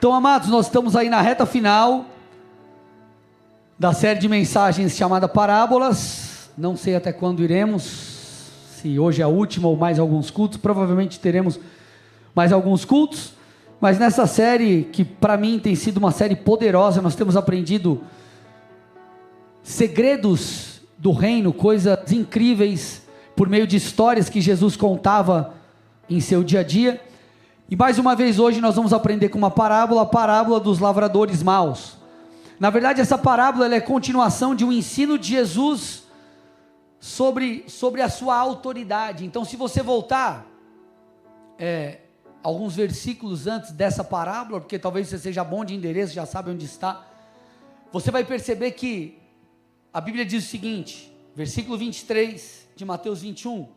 Então, amados, nós estamos aí na reta final da série de mensagens chamada Parábolas. Não sei até quando iremos, se hoje é a última ou mais alguns cultos. Provavelmente teremos mais alguns cultos, mas nessa série, que para mim tem sido uma série poderosa, nós temos aprendido segredos do reino, coisas incríveis, por meio de histórias que Jesus contava em seu dia a dia. E mais uma vez hoje nós vamos aprender com uma parábola, a parábola dos lavradores maus. Na verdade, essa parábola ela é continuação de um ensino de Jesus sobre a sua autoridade. Então, se você voltar alguns versículos antes dessa parábola, porque talvez você seja bom de endereço, já sabe onde está, você vai perceber que a Bíblia diz o seguinte, versículo 23 de Mateus 21,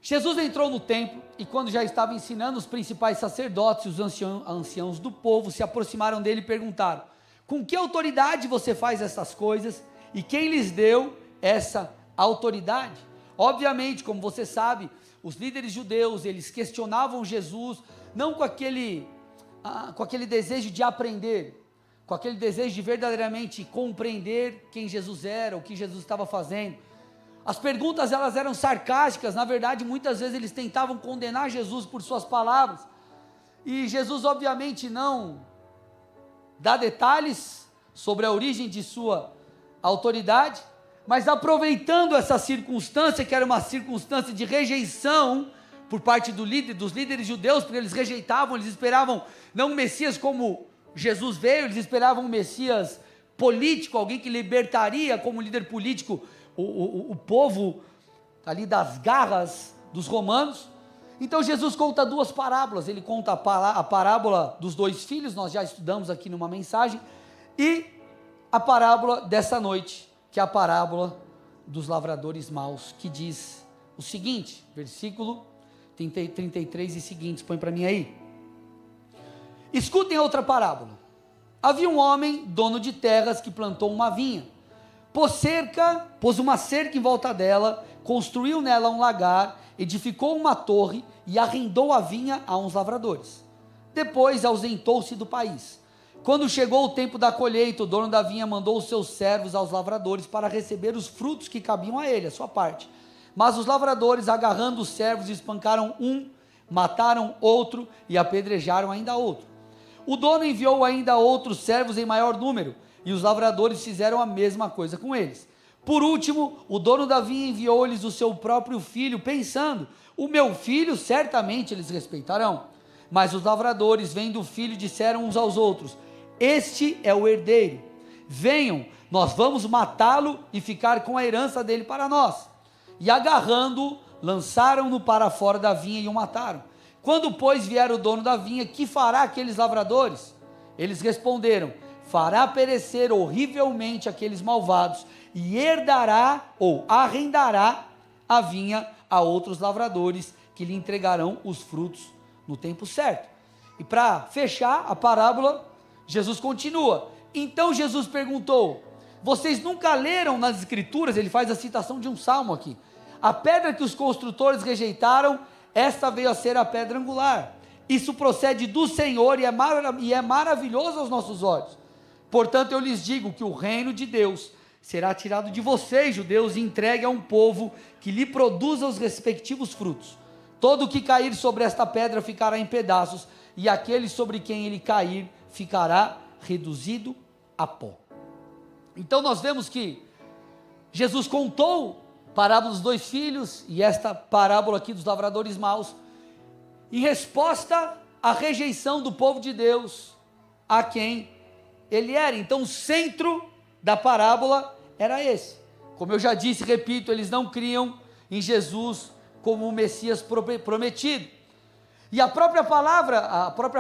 Jesus entrou no templo e quando já estava ensinando, os principais sacerdotes e os anciãos do povo se aproximaram dele e perguntaram: com que autoridade você faz essas coisas e quem lhes deu essa autoridade? Obviamente, como você sabe, os líderes judeus, eles questionavam Jesus, não com aquele desejo de aprender, com aquele desejo de verdadeiramente compreender quem Jesus era, o que Jesus estava fazendo. As perguntas elas eram sarcásticas, na verdade muitas vezes eles tentavam condenar Jesus por suas palavras, e Jesus obviamente não dá detalhes sobre a origem de sua autoridade, mas aproveitando essa circunstância, que era uma circunstância de rejeição por parte dos líderes judeus, porque eles rejeitavam, eles esperavam não um Messias como Jesus veio, eles esperavam um Messias político, alguém que libertaria como líder político o povo ali das garras dos romanos. Então Jesus conta duas parábolas, ele conta a parábola dos dois filhos, nós já estudamos aqui numa mensagem, e a parábola dessa noite, que é a parábola dos lavradores maus, que diz o seguinte, versículo 33 e seguintes, põe para mim aí. Escutem outra parábola. Havia um homem, dono de terras, que plantou uma vinha, pôs uma cerca em volta dela, construiu nela um lagar, edificou uma torre e arrendou a vinha a uns lavradores. Depois ausentou-se do país. Quando chegou o tempo da colheita, o dono da vinha mandou os seus servos aos lavradores para receber os frutos que cabiam a ele, a sua parte. Mas os lavradores, agarrando os servos, espancaram um, mataram outro e apedrejaram ainda outro. O dono enviou ainda outros servos em maior número, e os lavradores fizeram a mesma coisa com eles. Por último, o dono da vinha enviou-lhes o seu próprio filho, pensando: o meu filho certamente eles respeitarão. Mas os lavradores, vendo o filho, disseram uns aos outros: este é o herdeiro, venham, nós vamos matá-lo e ficar com a herança dele para nós. E agarrando-o, lançaram-no para fora da vinha e o mataram. Quando, pois, vier o dono da vinha, que fará aqueles lavradores? Eles responderam: fará perecer horrivelmente aqueles malvados, e herdará ou arrendará a vinha a outros lavradores, que lhe entregarão os frutos no tempo certo. E para fechar a parábola, Jesus continua. Então Jesus perguntou: vocês nunca leram nas escrituras, ele faz a citação de um salmo aqui, a pedra que os construtores rejeitaram, esta veio a ser a pedra angular. Isso procede do Senhor e é maravilhoso aos nossos olhos. Portanto, eu lhes digo que o reino de Deus será tirado de vocês, judeus, e entregue a um povo que lhe produza os respectivos frutos. Todo o que cair sobre esta pedra ficará em pedaços, e aquele sobre quem ele cair ficará reduzido a pó. Então nós vemos que Jesus contou a parábola dos dois filhos e esta parábola aqui dos lavradores maus, em resposta à rejeição do povo de Deus a quem ele era. Então o centro da parábola era esse. Como eu já disse, repito, eles não criam em Jesus como o Messias prometido. E a própria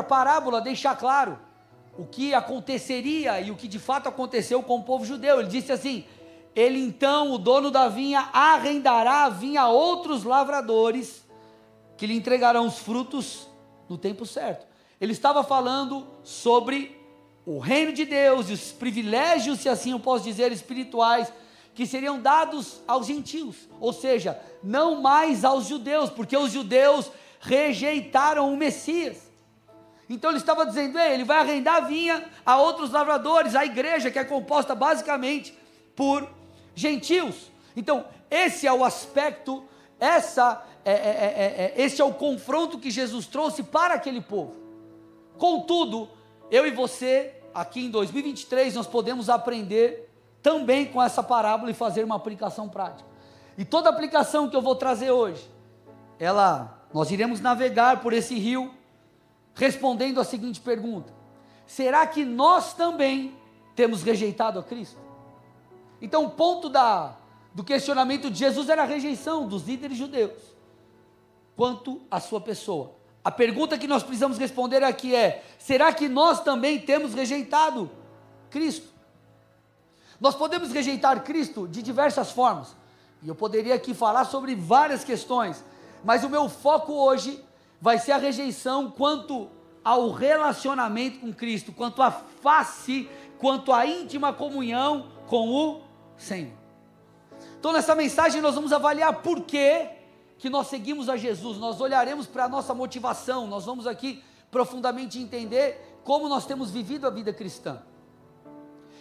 parábola deixa claro o que aconteceria e o que de fato aconteceu com o povo judeu. Ele disse assim: ele então, o dono da vinha, arrendará a vinha a outros lavradores, que lhe entregarão os frutos no tempo certo. Ele estava falando sobre o reino de Deus e os privilégios, se assim eu posso dizer, espirituais, que seriam dados aos gentios, ou seja, não mais aos judeus, porque os judeus rejeitaram o Messias. Então ele estava dizendo, ele vai arrendar a vinha a outros lavradores, a igreja que é composta basicamente por gentios. Então esse é o aspecto, esse é o confronto que Jesus trouxe para aquele povo. Contudo, eu e você, aqui em 2023, nós podemos aprender também com essa parábola e fazer uma aplicação prática. E toda aplicação que eu vou trazer hoje, nós iremos navegar por esse rio, respondendo a seguinte pergunta: será que nós também temos rejeitado a Cristo? Então o ponto do questionamento de Jesus era a rejeição dos líderes judeus, quanto à sua pessoa. A pergunta que nós precisamos responder aqui é: será que nós também temos rejeitado Cristo? Nós podemos rejeitar Cristo de diversas formas, e eu poderia aqui falar sobre várias questões, mas o meu foco hoje vai ser a rejeição quanto ao relacionamento com Cristo, quanto à face, quanto à íntima comunhão com o Senhor. Então nessa mensagem nós vamos avaliar por que nós seguimos a Jesus, nós olharemos para a nossa motivação, nós vamos aqui profundamente entender como nós temos vivido a vida cristã.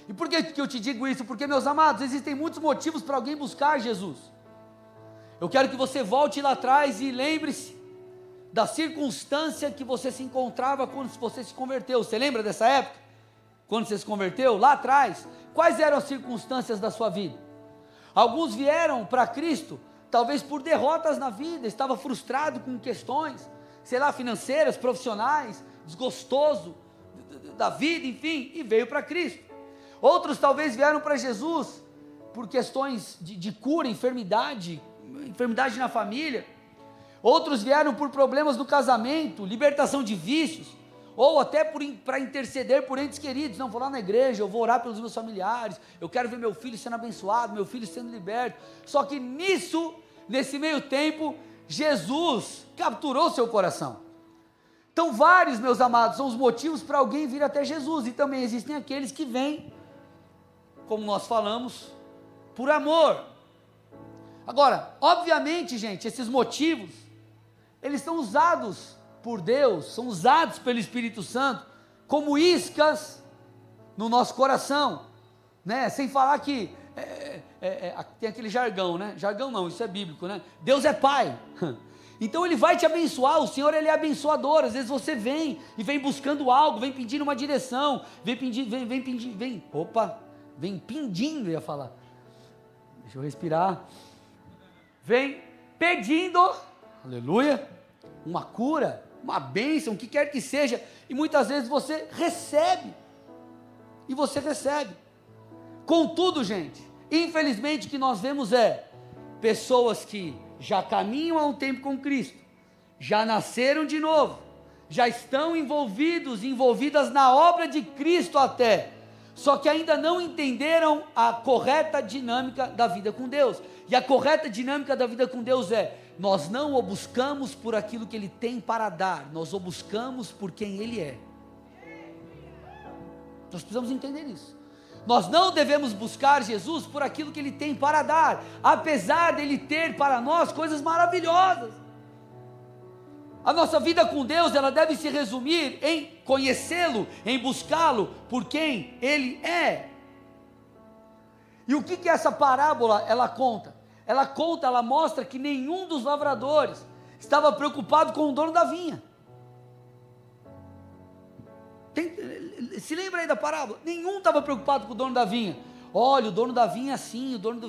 E por que eu te digo isso? Porque, meus amados, existem muitos motivos para alguém buscar Jesus. Eu quero que você volte lá atrás e lembre-se da circunstância que você se encontrava quando você se converteu. Você lembra dessa época? Quando você se converteu, lá atrás, quais eram as circunstâncias da sua vida? Alguns vieram para Cristo, talvez por derrotas na vida, estava frustrado com questões, sei lá, financeiras, profissionais, desgostoso da vida, enfim, e veio para Cristo. Outros talvez vieram para Jesus por questões de cura, enfermidade na família. Outros vieram por problemas no casamento, libertação de vícios, ou até para interceder por entes queridos. Não, vou lá na igreja, eu vou orar pelos meus familiares, eu quero ver meu filho sendo abençoado, meu filho sendo liberto. Só que nesse meio tempo, Jesus capturou seu coração. Então vários, meus amados, são os motivos para alguém vir até Jesus, e também existem aqueles que vêm, como nós falamos, por amor. Agora, obviamente, gente, esses motivos, eles são usados por Deus, são usados pelo Espírito Santo, como iscas no nosso coração, né? Sem falar que, tem aquele jargão, né? Jargão não, isso é bíblico, né? Deus é Pai, então Ele vai te abençoar, o Senhor Ele é abençoador. Às vezes você vem buscando algo, vem pedindo uma direção, vem pedindo, ia falar, deixa eu respirar, vem pedindo, aleluia, uma cura, uma bênção, o que quer que seja, e muitas vezes você recebe, contudo, gente, infelizmente o que nós vemos pessoas que já caminham há um tempo com Cristo, já nasceram de novo, já estão envolvidas na obra de Cristo até, só que ainda não entenderam a correta dinâmica da vida com Deus. E a correta dinâmica da vida com Deus nós não o buscamos por aquilo que Ele tem para dar, nós o buscamos por quem Ele é. Nós precisamos entender isso. Nós não devemos buscar Jesus por aquilo que Ele tem para dar, apesar dEle ter para nós coisas maravilhosas. A nossa vida com Deus, ela deve se resumir em conhecê-lo, em buscá-lo por quem Ele é. E o que essa parábola ela conta? Ela mostra que nenhum dos lavradores estava preocupado com o dono da vinha. Se lembra aí da parábola? Nenhum estava preocupado com o dono da vinha. Olha, o dono da vinha é assim, o dono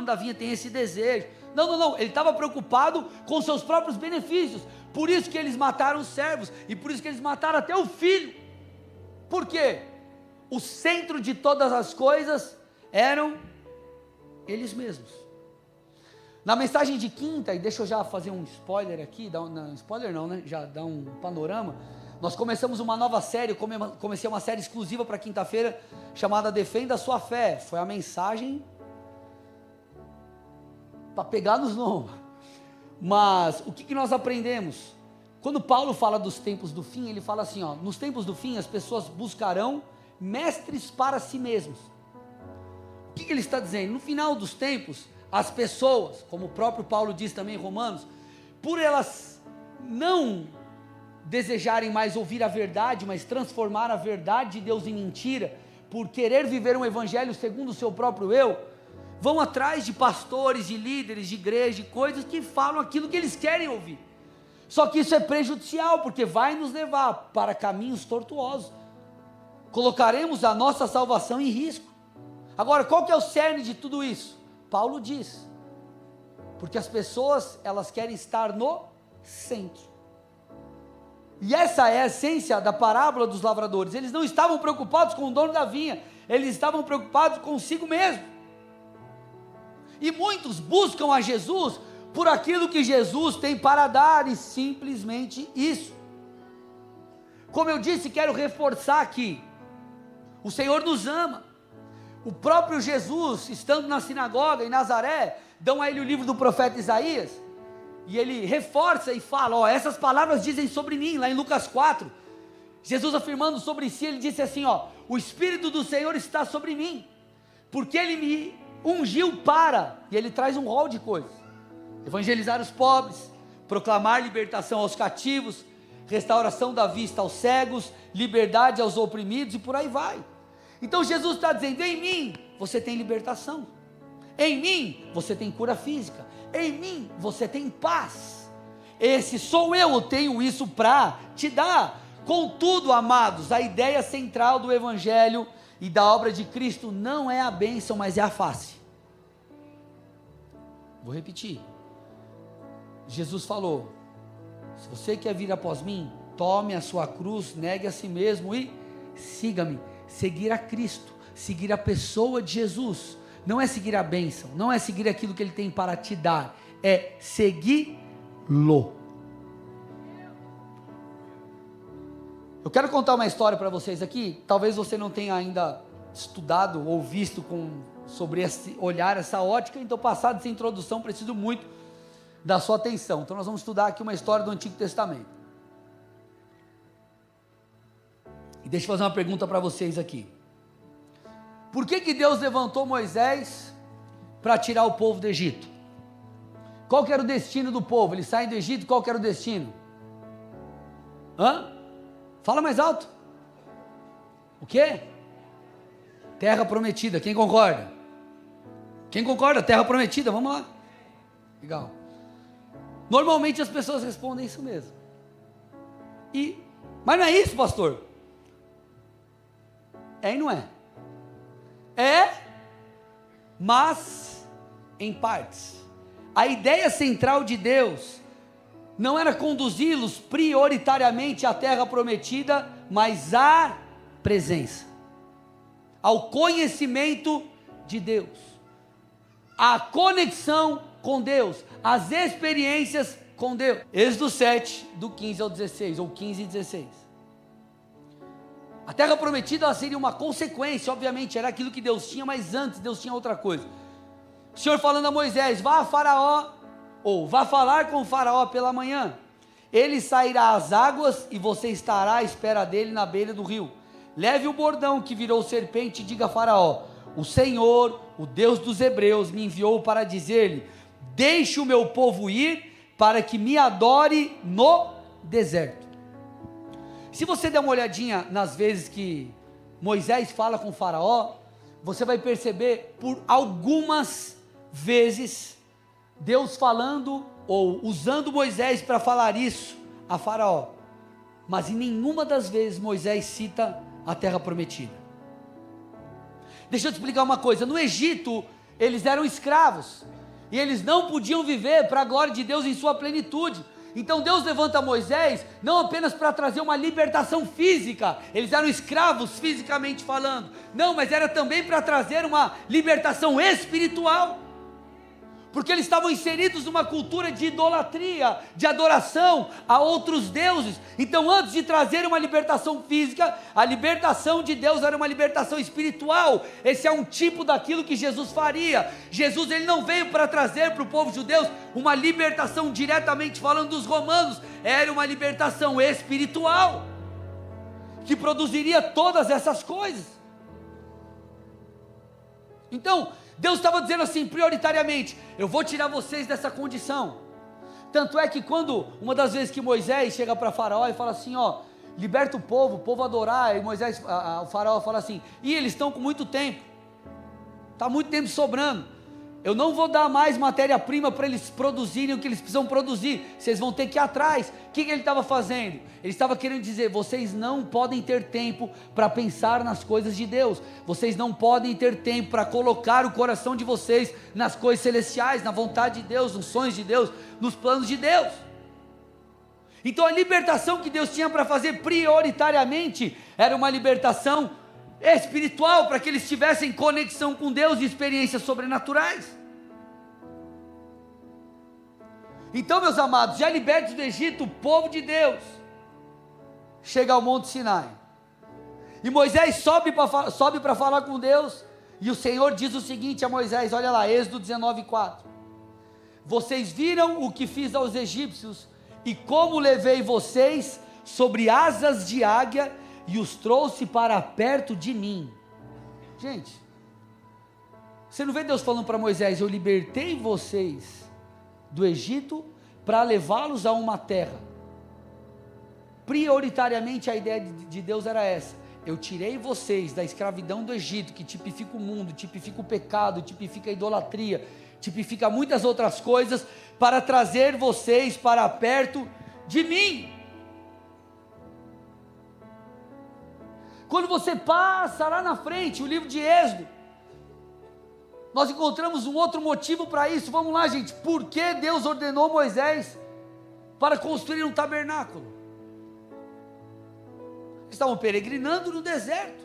da vinha tem esse desejo. Não, ele estava preocupado com seus próprios benefícios. Por isso que eles mataram os servos, e por isso que eles mataram até o filho. Por quê? O centro de todas as coisas eram eles mesmos. Na mensagem de quinta, e deixa eu já fazer um spoiler aqui, spoiler não, né? Já dá um panorama. Nós começamos uma nova série, comecei uma série exclusiva para quinta-feira, chamada Defenda a Sua Fé. Foi a mensagem para pegar nos lombos. Mas o que nós aprendemos? Quando Paulo fala dos tempos do fim, ele fala assim, nos tempos do fim as pessoas buscarão mestres para si mesmos. O que ele está dizendo? No final dos tempos, as pessoas, como o próprio Paulo diz também em Romanos, por elas não desejarem mais ouvir a verdade, mas transformar a verdade de Deus em mentira, por querer viver um evangelho segundo o seu próprio eu, vão atrás de pastores, de líderes, de igreja, de coisas que falam aquilo que eles querem ouvir. Só que isso é prejudicial, porque vai nos levar para caminhos tortuosos. Colocaremos a nossa salvação em risco. Agora, qual que é o cerne de tudo isso? Paulo diz, porque as pessoas, elas querem estar no centro. E essa é a essência da parábola dos lavradores. Eles não estavam preocupados com o dono da vinha, eles estavam preocupados consigo mesmo. E muitos buscam a Jesus por aquilo que Jesus tem para dar, e simplesmente isso. Como eu disse, quero reforçar aqui, o Senhor nos ama. O próprio Jesus, estando na sinagoga em Nazaré, dão a ele o livro do profeta Isaías, e ele reforça e fala, essas palavras dizem sobre mim, lá em Lucas 4, Jesus afirmando sobre si, ele disse assim, o Espírito do Senhor está sobre mim, porque ele me ungiu para, e ele traz um rol de coisas, evangelizar os pobres, proclamar libertação aos cativos, restauração da vista aos cegos, liberdade aos oprimidos, e por aí vai. Então Jesus está dizendo, em mim você tem libertação, em mim você tem cura física, em mim você tem paz, esse sou eu tenho isso para te dar. Contudo, amados, a ideia central do Evangelho e da obra de Cristo não é a bênção, mas é a face. Vou repetir, Jesus falou, se você quer vir após mim, tome a sua cruz, negue a si mesmo e siga-me. Seguir a Cristo, seguir a pessoa de Jesus, não é seguir a bênção, não é seguir aquilo que Ele tem para te dar, é segui-lo. Eu quero contar uma história para vocês aqui, talvez você não tenha ainda estudado ou visto sobre esse olhar, essa ótica, então passado essa introdução, preciso muito da sua atenção. Então nós vamos estudar aqui uma história do Antigo Testamento. E deixa eu fazer uma pergunta para vocês aqui. Por que Deus levantou Moisés para tirar o povo do Egito? Qual que era o destino do povo? Eles saem do Egito, qual que era o destino? Fala mais alto. O quê? Terra prometida, quem concorda? Quem concorda? Terra prometida, vamos lá. Legal. Normalmente as pessoas respondem isso mesmo. Mas não é isso, pastor? É e não é. É, mas em partes. A ideia central de Deus não era conduzi-los prioritariamente à terra prometida, mas à presença, ao conhecimento de Deus, à conexão com Deus, às experiências com Deus. Êxodo 7, do 15 ao 16, ou 15 e 16. A terra prometida seria uma consequência, obviamente, era aquilo que Deus tinha, mas antes Deus tinha outra coisa. O Senhor falando a Moisés, vá a Faraó, ou vá falar com o Faraó pela manhã, ele sairá às águas e você estará à espera dele na beira do rio. Leve o bordão que virou serpente e diga a Faraó, o Senhor, o Deus dos hebreus, me enviou para dizer-lhe, deixe o meu povo ir, para que me adore no deserto. Se você der uma olhadinha nas vezes que Moisés fala com o Faraó, você vai perceber por algumas vezes Deus falando ou usando Moisés para falar isso a Faraó, mas em nenhuma das vezes Moisés cita a terra prometida. Deixa eu te explicar uma coisa, no Egito eles eram escravos, e eles não podiam viver para a glória de Deus em sua plenitude. Então Deus levanta Moisés, não apenas para trazer uma libertação física, eles eram escravos fisicamente falando, não, mas era também para trazer uma libertação espiritual, porque eles estavam inseridos numa cultura de idolatria, de adoração a outros deuses. Então antes de trazer uma libertação física, a libertação de Deus era uma libertação espiritual. Esse é um tipo daquilo que Jesus faria. Jesus ele não veio para trazer para o povo judeu uma libertação diretamente falando dos romanos, era uma libertação espiritual, que produziria todas essas coisas. Então Deus estava dizendo assim, prioritariamente, eu vou tirar vocês dessa condição, Tanto é que quando, uma das vezes que Moisés chega para Faraó e fala assim, ó, liberta o povo adorar, e Moisés, o Faraó fala assim, e eles estão com muito tempo, está muito tempo sobrando, eu não vou dar mais matéria-prima para eles produzirem o que eles precisam produzir, vocês vão ter que ir atrás. O que ele estava fazendo? Ele estava querendo dizer, vocês não podem ter tempo para pensar nas coisas de Deus, vocês não podem ter tempo para colocar o coração de vocês nas coisas celestiais, na vontade de Deus, nos sonhos de Deus, nos planos de Deus. Então a libertação que Deus tinha para fazer prioritariamente, era uma libertação espiritual, para que eles tivessem conexão com Deus e experiências sobrenaturais. Então, meus amados, já libertos do Egito, o povo de Deus chega ao Monte Sinai, e Moisés sobe para falar com Deus, e o Senhor diz o seguinte a Moisés, olha lá, Êxodo 19:4, vocês viram o que fiz aos egípcios, e como levei vocês sobre asas de águia, e os trouxe para perto de mim. Gente, você não vê Deus falando para Moisés, eu libertei vocês do Egito, para levá-los a uma terra. Prioritariamente a ideia de Deus era essa, eu tirei vocês da escravidão do Egito, que tipifica o mundo, tipifica o pecado, tipifica a idolatria, tipifica muitas outras coisas, para trazer vocês para perto de mim. Quando você passa lá na frente, o livro de Êxodo, nós encontramos um outro motivo para isso. Vamos lá, gente, por que Deus ordenou Moisés para construir um tabernáculo? Eles estavam peregrinando no deserto,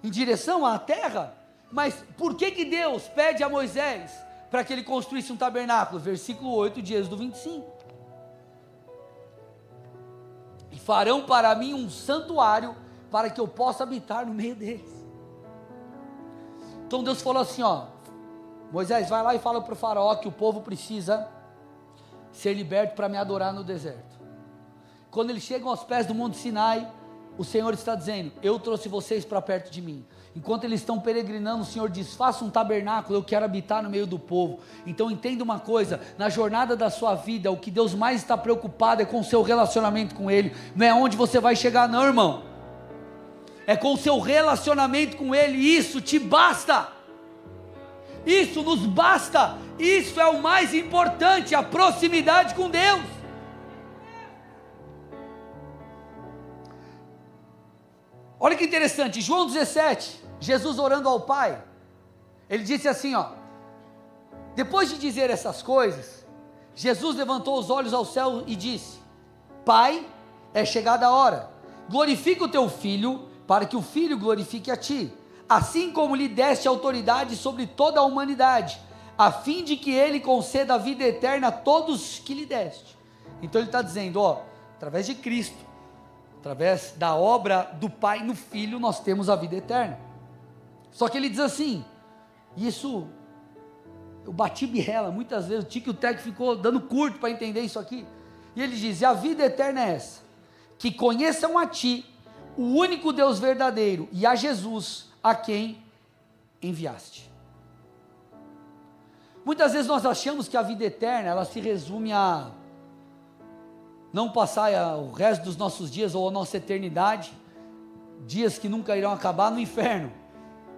em direção à terra, mas por que Deus pede a Moisés para que ele construísse um tabernáculo? Versículo 8 de Êxodo 25, e farão para mim um santuário, para que eu possa habitar no meio deles. Então Deus falou assim, ó, Moisés, vai lá e fala para o faraó, que o povo precisa ser liberto para me adorar no deserto. Quando eles chegam aos pés do Monte Sinai, o Senhor está dizendo, eu trouxe vocês para perto de mim. Enquanto eles estão peregrinando, o Senhor diz, faça um tabernáculo, eu quero habitar no meio do povo. Então entenda uma coisa, na jornada da sua vida, o que Deus mais está preocupado é com o seu relacionamento com Ele, não é onde você vai chegar não, irmão, é com o seu relacionamento com Ele, isso te basta, isso nos basta, isso é o mais importante, a proximidade com Deus. Olha que interessante, João 17, Jesus orando ao Pai, ele disse assim, ó, depois de dizer essas coisas, Jesus levantou os olhos ao céu e disse, Pai, é chegada a hora, glorifica o teu Filho, para que o Filho glorifique a ti, assim como lhe deste autoridade sobre toda a humanidade, a fim de que ele conceda a vida eterna a todos que lhe deste. Então ele está dizendo, ó, através de Cristo, através da obra do Pai no Filho, nós temos a vida eterna. Só que ele diz assim, isso, eu bati birrela muitas vezes, o Tico e o Teco ficou dando curto para entender isso aqui, e ele diz, e a vida eterna é essa, que conheçam a ti, o único Deus verdadeiro, e a Jesus, a quem enviaste. Muitas vezes nós achamos que a vida eterna, ela se resume a não passar o resto dos nossos dias, ou a nossa eternidade, dias que nunca irão acabar, no inferno.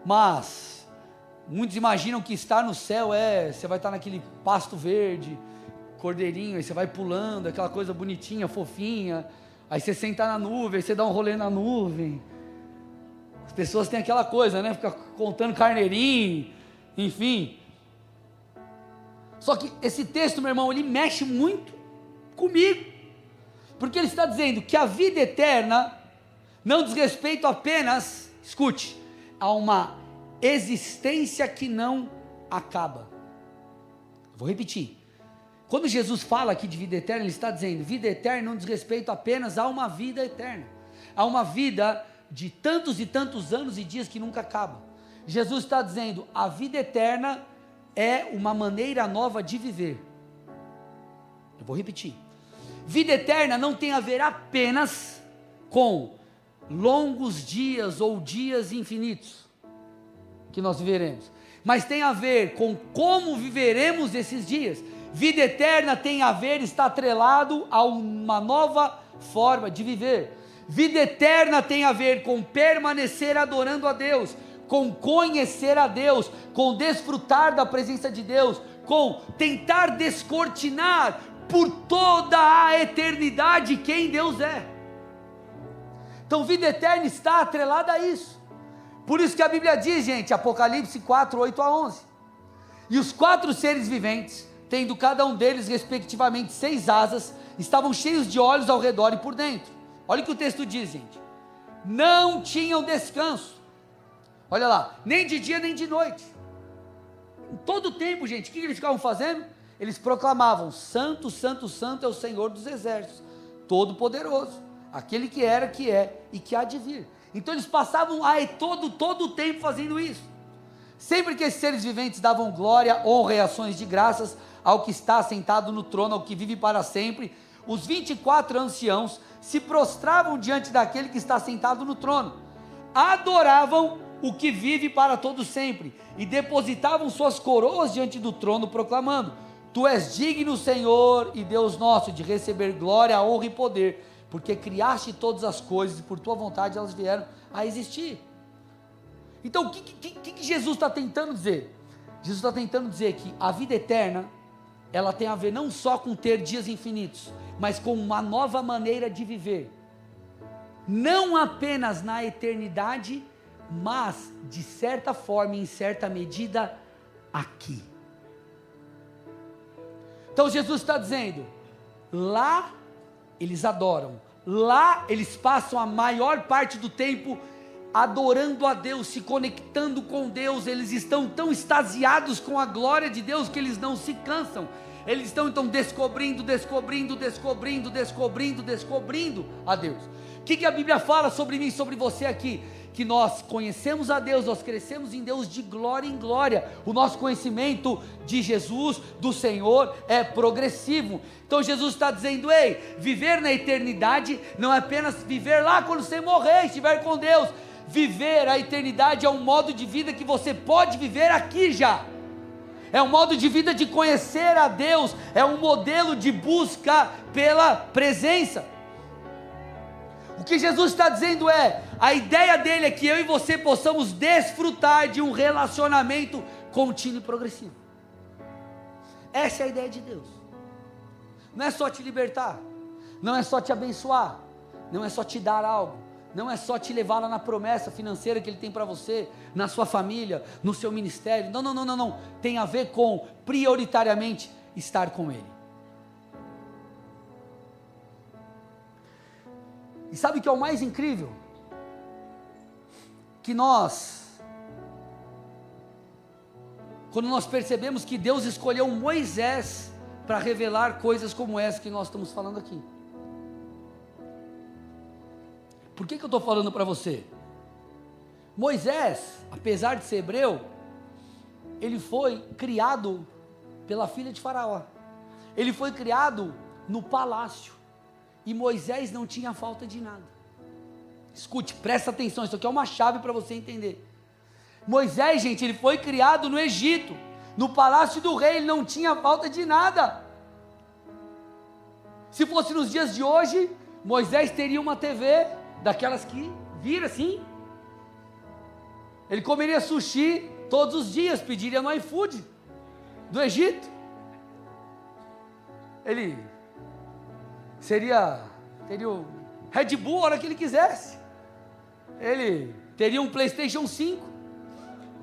Mas muitos imaginam que estar no céu você vai estar naquele pasto verde, cordeirinho, aí você vai pulando, aquela coisa bonitinha, fofinha, aí você senta na nuvem, aí você dá um rolê na nuvem. As pessoas têm aquela coisa, né, fica contando carneirinho, enfim. Só que esse texto, meu irmão, ele mexe muito comigo, porque ele está dizendo que a vida eterna não diz respeito apenas, escute, a uma existência que não acaba. Vou repetir, quando Jesus fala aqui de vida eterna, ele está dizendo, vida eterna não diz respeito apenas a uma vida eterna, a uma vida de tantos e tantos anos e dias que nunca acaba. Jesus está dizendo, a vida eterna é uma maneira nova de viver. Eu vou repetir, vida eterna não tem a ver apenas com longos dias ou dias infinitos que nós viveremos, mas tem a ver com como viveremos esses dias. Vida eterna tem a ver, está atrelado a uma nova forma de viver. Vida eterna tem a ver com permanecer adorando a Deus, com conhecer a Deus, com desfrutar da presença de Deus, com tentar descortinar por toda a eternidade quem Deus é. Então vida eterna está atrelada a isso. Por isso que a Bíblia diz, gente, Apocalipse 4, 8 a 11, e os 4 seres viventes, tendo cada um deles respectivamente 6 asas, estavam cheios de olhos ao redor e por dentro. Olha o que o texto diz, gente. Não tinham descanso. Olha lá, nem de dia nem de noite. Em todo o tempo, gente, o que eles ficavam fazendo? Eles proclamavam: Santo, Santo, Santo é o Senhor dos exércitos, Todo-Poderoso, aquele que era, que é e que há de vir. Então eles passavam todo o tempo fazendo isso. Sempre que esses seres viventes davam glória, honra e ações de graças ao que está sentado no trono, ao que vive para sempre, os 24 anciãos se prostravam diante daquele que está sentado no trono, adoravam o que vive para todo sempre, e depositavam suas coroas diante do trono, proclamando: Tu és digno, Senhor e Deus nosso, de receber glória, honra e poder, porque criaste todas as coisas, e por tua vontade elas vieram a existir. Então o que Jesus está tentando dizer? Jesus está tentando dizer que a vida eterna, ela tem a ver não só com ter dias infinitos, mas com uma nova maneira de viver, não apenas na eternidade, mas de certa forma, em certa medida, aqui. Então Jesus está dizendo, lá eles adoram, lá eles passam a maior parte do tempo adorando a Deus, se conectando com Deus, eles estão tão extasiados com a glória de Deus que eles não se cansam, eles estão então descobrindo a Deus. O que a Bíblia fala sobre mim e sobre você aqui? Que nós conhecemos a Deus, nós crescemos em Deus de glória em glória, o nosso conhecimento de Jesus, do Senhor, é progressivo. Então Jesus está dizendo, ei, viver na eternidade não é apenas viver lá quando você morrer, estiver com Deus. Viver a eternidade é um modo de vida que você pode viver aqui já, é um modo de vida de conhecer a Deus, é um modelo de busca pela presença. O que Jesus está dizendo é, a ideia dele é que eu e você possamos desfrutar de um relacionamento contínuo e progressivo. Essa é a ideia de Deus. Não é só te libertar, não é só te abençoar, não é só te dar algo, não é só te levar lá na promessa financeira que Ele tem para você, na sua família, no seu ministério. Não. Tem a ver com, prioritariamente, estar com Ele. E sabe o que é o mais incrível? Que quando nós percebemos que Deus escolheu Moisés para revelar coisas como essa que nós estamos falando aqui. Por que eu estou falando para você? Moisés, apesar de ser hebreu, ele foi criado pela filha de Faraó. Ele foi criado no palácio. E Moisés não tinha falta de nada. Escute, presta atenção, isso aqui é uma chave para você entender. Moisés, gente, ele foi criado no Egito, no palácio do rei, ele não tinha falta de nada. Se fosse nos dias de hoje, Moisés teria uma TV, daquelas que vira assim. Ele comeria sushi todos os dias, pediria no iFood do Egito. Ele teria o Red Bull a hora que ele quisesse. Ele teria um PlayStation 5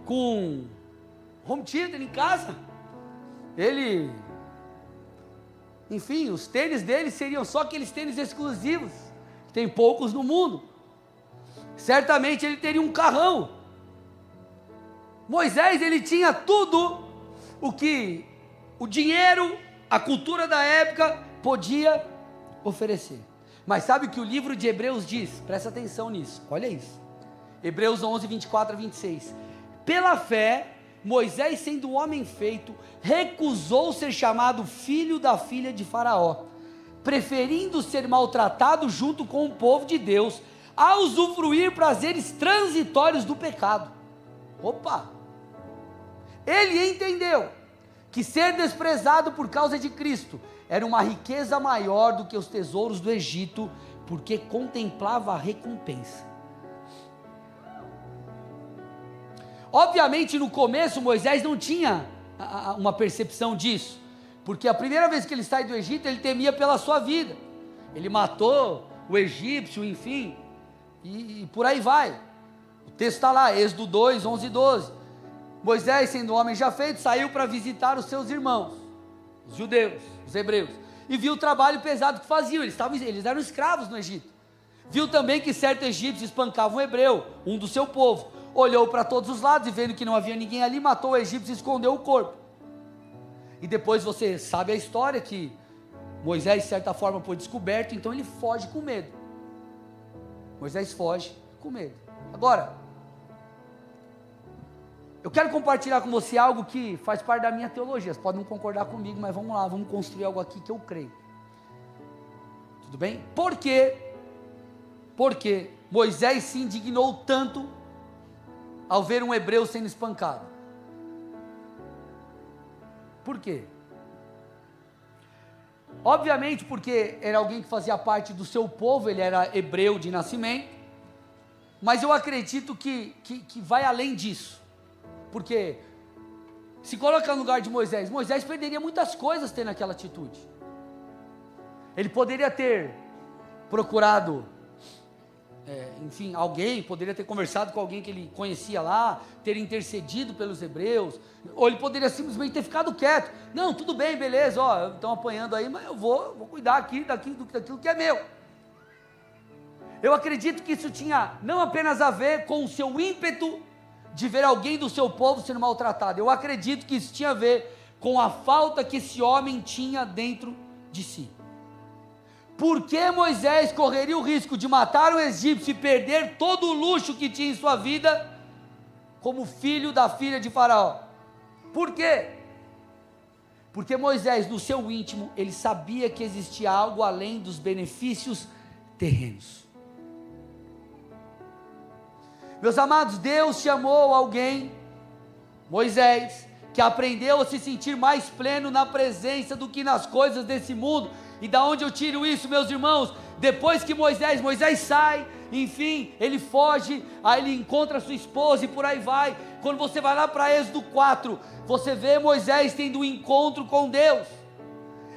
com home theater em casa. Enfim, os tênis dele seriam só aqueles tênis exclusivos, que tem poucos no mundo. Certamente ele teria um carrão. Moisés, ele tinha tudo o que o dinheiro, a cultura da época podia oferecer. Mas sabe o que o livro de Hebreus diz? Presta atenção nisso, olha isso. Hebreus 11, 24 a 26. Pela fé, Moisés, sendo um homem feito, recusou ser chamado filho da filha de Faraó, preferindo ser maltratado junto com o povo de Deus, a usufruir prazeres transitórios do pecado. Opa! Ele entendeu que ser desprezado por causa de Cristo era uma riqueza maior do que os tesouros do Egito, porque contemplava a recompensa. Obviamente no começo Moisés não tinha uma percepção disso, porque a primeira vez que ele sai do Egito ele temia pela sua vida, ele matou o egípcio, enfim, e por aí vai. O texto está lá, Êxodo 2, 11 e 12. Moisés, sendo homem já feito, saiu para visitar os seus irmãos, os judeus, os hebreus, e viu o trabalho pesado que faziam. Eles eram escravos no Egito. Viu também que certo egípcio espancava um hebreu, um do seu povo. Olhou para todos os lados e vendo que não havia ninguém ali, matou o egípcio e escondeu o corpo. E depois você sabe a história que Moisés de certa forma foi descoberto, então ele foge com medo. Moisés foge com medo. Agora, eu quero compartilhar com você algo que faz parte da minha teologia. Você pode não concordar comigo, mas vamos lá, vamos construir algo aqui que eu creio. Tudo bem? Por quê? Porque Moisés se indignou tanto ao ver um hebreu sendo espancado. Por quê? Obviamente porque era alguém que fazia parte do seu povo, ele era hebreu de nascimento, mas eu acredito que vai além disso, porque se coloca no lugar de Moisés, Moisés perderia muitas coisas tendo aquela atitude. Ele poderia ter procurado, enfim, alguém, poderia ter conversado com alguém que ele conhecia lá, ter intercedido pelos hebreus, ou ele poderia simplesmente ter ficado quieto. Não, tudo bem, beleza, ó, estão apanhando aí, mas eu vou cuidar aqui daquilo que é meu. Eu acredito que isso tinha não apenas a ver com o seu ímpeto de ver alguém do seu povo sendo maltratado, eu acredito que isso tinha a ver com a falta que esse homem tinha dentro de si. Por que Moisés correria o risco de matar um egípcio e perder todo o luxo que tinha em sua vida, como filho da filha de Faraó? Por quê? Porque Moisés, no seu íntimo, ele sabia que existia algo além dos benefícios terrenos. Meus amados, Deus chamou alguém, Moisés, que aprendeu a se sentir mais pleno na presença do que nas coisas desse mundo. E da onde eu tiro isso, meus irmãos? Depois que Moisés sai, enfim, ele foge, aí ele encontra sua esposa e por aí vai. Quando você vai lá para Êxodo 4, você vê Moisés tendo um encontro com Deus.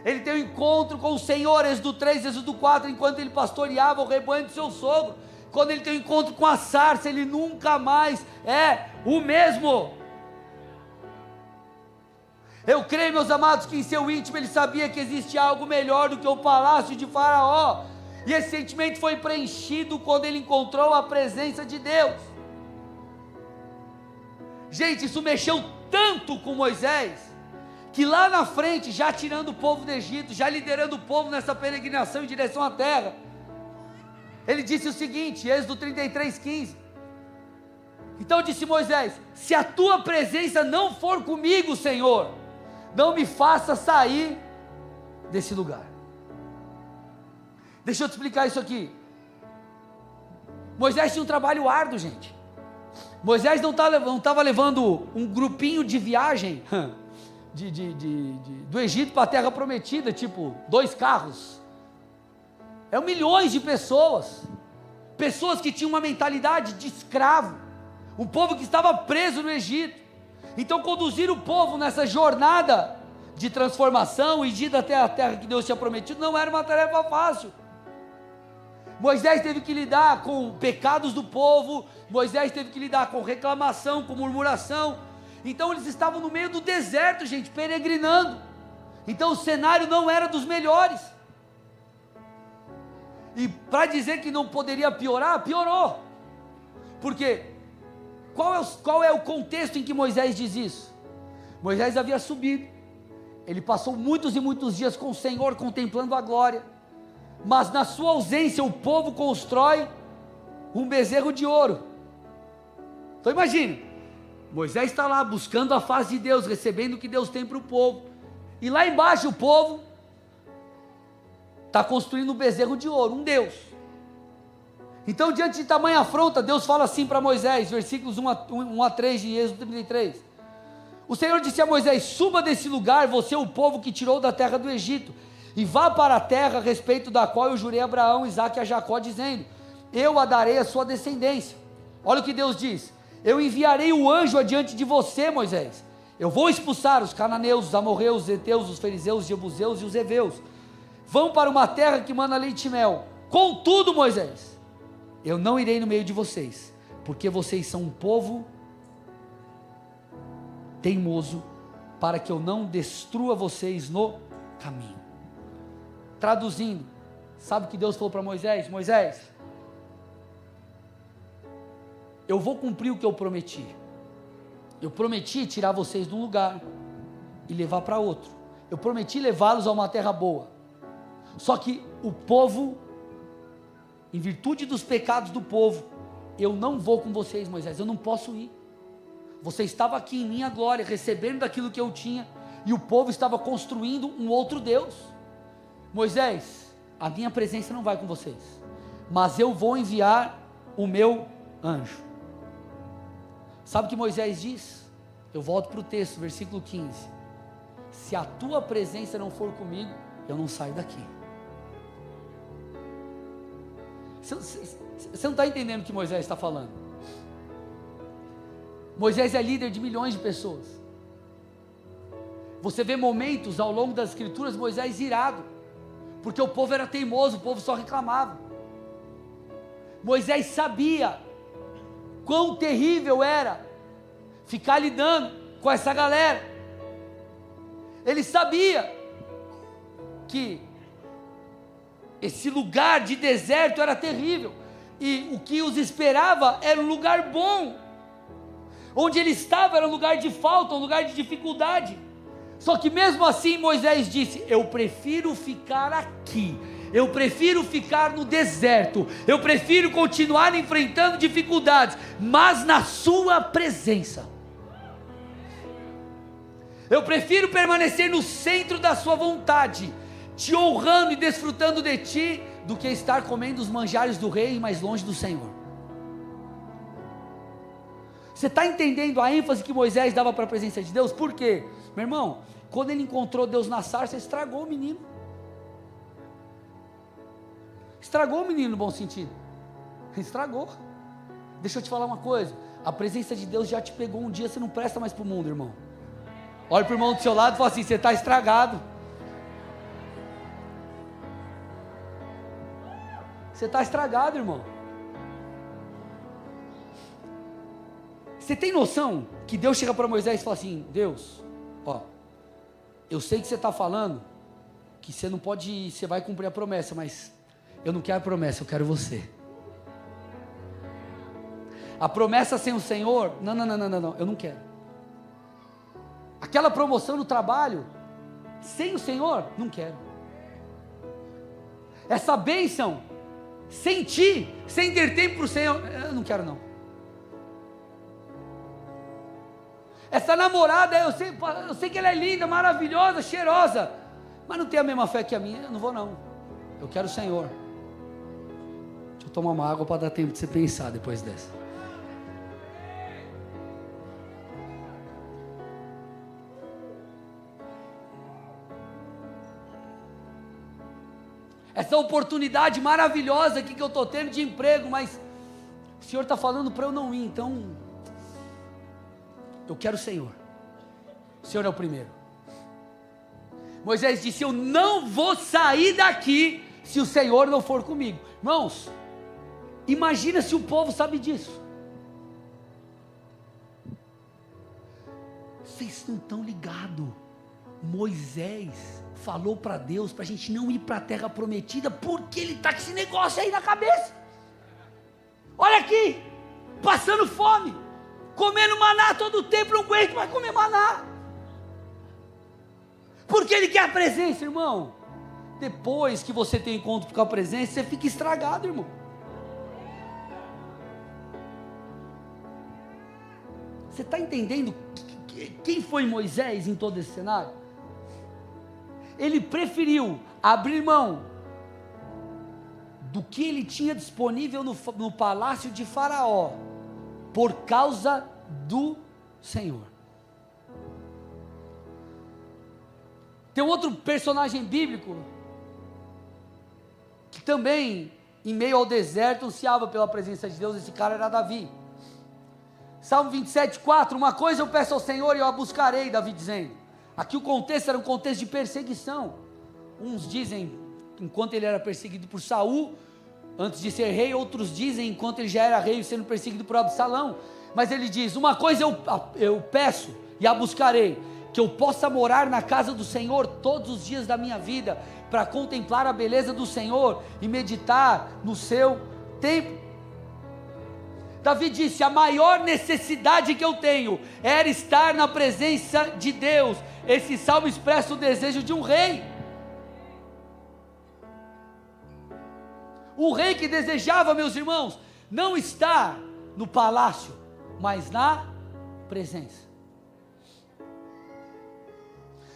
Ele tem um encontro com o Senhor, Êxodo 3, Êxodo 4, enquanto ele pastoreava o rebanho do seu sogro. Quando ele tem um encontro com a sarça, ele nunca mais é o mesmo. Eu creio, meus amados, que em seu íntimo ele sabia que existia algo melhor do que o palácio de Faraó, e esse sentimento foi preenchido quando ele encontrou a presença de Deus. Gente, isso mexeu tanto com Moisés, que lá na frente, já tirando o povo do Egito, já liderando o povo nessa peregrinação em direção à terra, ele disse o seguinte, Êxodo 33:15, então disse Moisés: se a tua presença não for comigo, Senhor, não me faça sair desse lugar. Deixa eu te explicar isso aqui. Moisés tinha um trabalho árduo, gente. Moisés não estava levando um grupinho de viagem do Egito para a terra prometida, tipo 2 carros. Eram milhões de pessoas que tinham uma mentalidade de escravo, um povo que estava preso no Egito. Então conduzir o povo nessa jornada de transformação e de ir até a terra que Deus tinha prometido não era uma tarefa fácil. Moisés teve que lidar com pecados do povo, Moisés teve que lidar com reclamação, com murmuração. Então eles estavam no meio do deserto, gente, peregrinando. Então o cenário não era dos melhores. E para dizer que não poderia piorar, piorou. Porque qual é o contexto em que Moisés diz isso? Moisés havia subido, ele passou muitos e muitos dias com o Senhor contemplando a glória, mas na sua ausência o povo constrói um bezerro de ouro. Então imagine, Moisés está lá buscando a face de Deus, recebendo o que Deus tem para o povo, e lá embaixo o povo está construindo um bezerro de ouro, um Deus. Então, diante de tamanha afronta, Deus fala assim para Moisés, versículos 1 a 3 de Êxodo 33, O Senhor disse a Moisés: suba desse lugar, você é o povo que tirou da terra do Egito, e vá para a terra a respeito da qual eu jurei a Abraão, Isaque e a Jacó, dizendo: eu a darei à sua descendência. Olha o que Deus diz: eu enviarei o anjo adiante de você, Moisés. Eu vou expulsar os cananeus, os amorreus, os heteus, os fariseus, os jebuseus e os heveus. Vão para uma terra que mana leite e mel. Contudo, Moisés, eu não irei no meio de vocês, porque vocês são um povo teimoso, para que eu não destrua vocês no caminho. Traduzindo, sabe o que Deus falou para Moisés? Moisés, eu vou cumprir o que eu prometi. Eu prometi tirar vocês de um lugar e levar para outro. Eu prometi levá-los a uma terra boa. Só que o povo, em virtude dos pecados do povo, eu não vou com vocês, Moisés, eu não posso ir. Você estava aqui em minha glória, recebendo daquilo que eu tinha, e o povo estava construindo um outro Deus. Moisés, a minha presença não vai com vocês, mas eu vou enviar o meu anjo. Sabe o que Moisés diz? Eu volto para o texto, versículo 15: se a tua presença não for comigo, eu não saio daqui. Você não está entendendo o que Moisés está falando? Moisés é líder de milhões de pessoas. Você vê momentos ao longo das escrituras, Moisés irado, porque o povo era teimoso, o povo só reclamava. Moisés sabia quão terrível era ficar lidando com essa galera. Ele sabia que esse lugar de deserto era terrível, e o que os esperava era um lugar bom. Onde ele estava era um lugar de falta, um lugar de dificuldade. Só que mesmo assim Moisés disse: eu prefiro ficar aqui, eu prefiro ficar no deserto, eu prefiro continuar enfrentando dificuldades, mas na sua presença. Eu prefiro permanecer no centro da sua vontade, te honrando e desfrutando de ti, do que estar comendo os manjares do rei mais longe do Senhor. Você está entendendo a ênfase que Moisés dava para a presença de Deus? Por quê? Meu irmão, quando ele encontrou Deus na sarça, estragou o menino. Estragou o menino no bom sentido. Estragou. Deixa eu te falar uma coisa: a presença de Deus já te pegou um dia, você não presta mais para o mundo, irmão. Olha para o irmão do seu lado e fala assim: você está estragado. Você está estragado, irmão. Você tem noção que Deus chega para Moisés e fala assim: Deus, ó, eu sei que você está falando que você não pode, você vai cumprir a promessa, mas eu não quero a promessa, eu quero você. A promessa sem o Senhor, não, eu não quero. Aquela promoção no trabalho, sem o Senhor, não quero. Essa bênção, sem ti, sem ter tempo para o Senhor, eu não quero não. Essa namorada, eu sei que ela é linda, maravilhosa, cheirosa, mas não tem a mesma fé que a minha, eu não vou não. Eu quero o Senhor. Deixa eu tomar uma água para dar tempo de você pensar depois dessa. Essa oportunidade maravilhosa aqui que eu estou tendo de emprego, mas o Senhor está falando para eu não ir, então eu quero o Senhor. O Senhor é o primeiro. Moisés disse: eu não vou sair daqui se o Senhor não for comigo. Irmãos, imagina se o povo sabe disso. Vocês não estão ligados. Moisés falou para Deus para a gente não ir para a terra prometida, porque ele está com esse negócio aí na cabeça. Olha aqui, passando fome, comendo maná todo o tempo, não aguento mais comer maná, porque ele quer a presença, irmão. Depois que você tem encontro com a presença, você fica estragado, irmão. Você está entendendo quem foi Moisés em todo esse cenário? Ele preferiu abrir mão do que ele tinha disponível no palácio de Faraó, por causa do Senhor. Tem um outro personagem bíblico que também, em meio ao deserto, ansiava pela presença de Deus. Esse cara era Davi. Salmo 27:4, uma coisa eu peço ao Senhor e eu a buscarei, Davi dizendo. Aqui o contexto era um contexto de perseguição. Uns dizem, enquanto ele era perseguido por Saul, antes de ser rei, outros dizem, enquanto ele já era rei, sendo perseguido por Absalão. Mas ele diz, uma coisa eu peço e a buscarei, que eu possa morar na casa do Senhor todos os dias da minha vida, para contemplar a beleza do Senhor e meditar no seu templo. Davi disse, a maior necessidade que eu tenho era estar na presença de Deus. Esse salmo expressa o desejo de um rei. O rei que desejava, meus irmãos, não estar no palácio, mas na presença.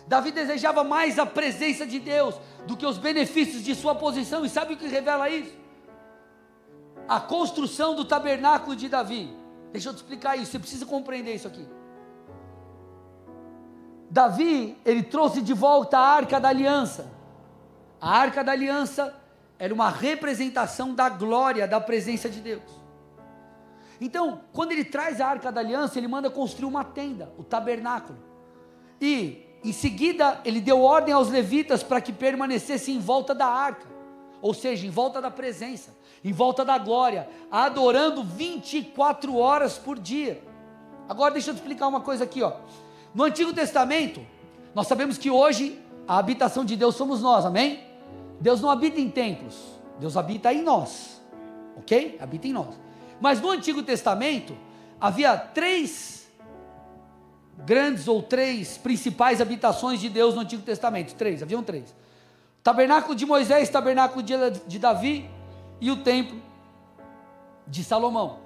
Davi desejava mais a presença de Deus do que os benefícios de sua posição. E sabe o que revela isso? A construção do tabernáculo de Davi. Deixa eu te explicar isso, você precisa compreender isso aqui. Davi, ele trouxe de volta a Arca da Aliança. A Arca da Aliança era uma representação da glória, da presença de Deus. Então, quando ele traz a Arca da Aliança, ele manda construir uma tenda, o tabernáculo. E, em seguida, ele deu ordem aos levitas para que permanecessem em volta da arca, ou seja, em volta da presença, em volta da glória, adorando 24 horas por dia. Agora deixa eu te explicar uma coisa aqui, ó. No Antigo Testamento, nós sabemos que hoje a habitação de Deus somos nós, amém? Deus não habita em templos, Deus habita em nós, ok? Habita em nós. Mas no Antigo Testamento, havia três principais habitações de Deus no Antigo Testamento. Haviam três. Tabernáculo de Moisés, tabernáculo de Davi e o templo de Salomão.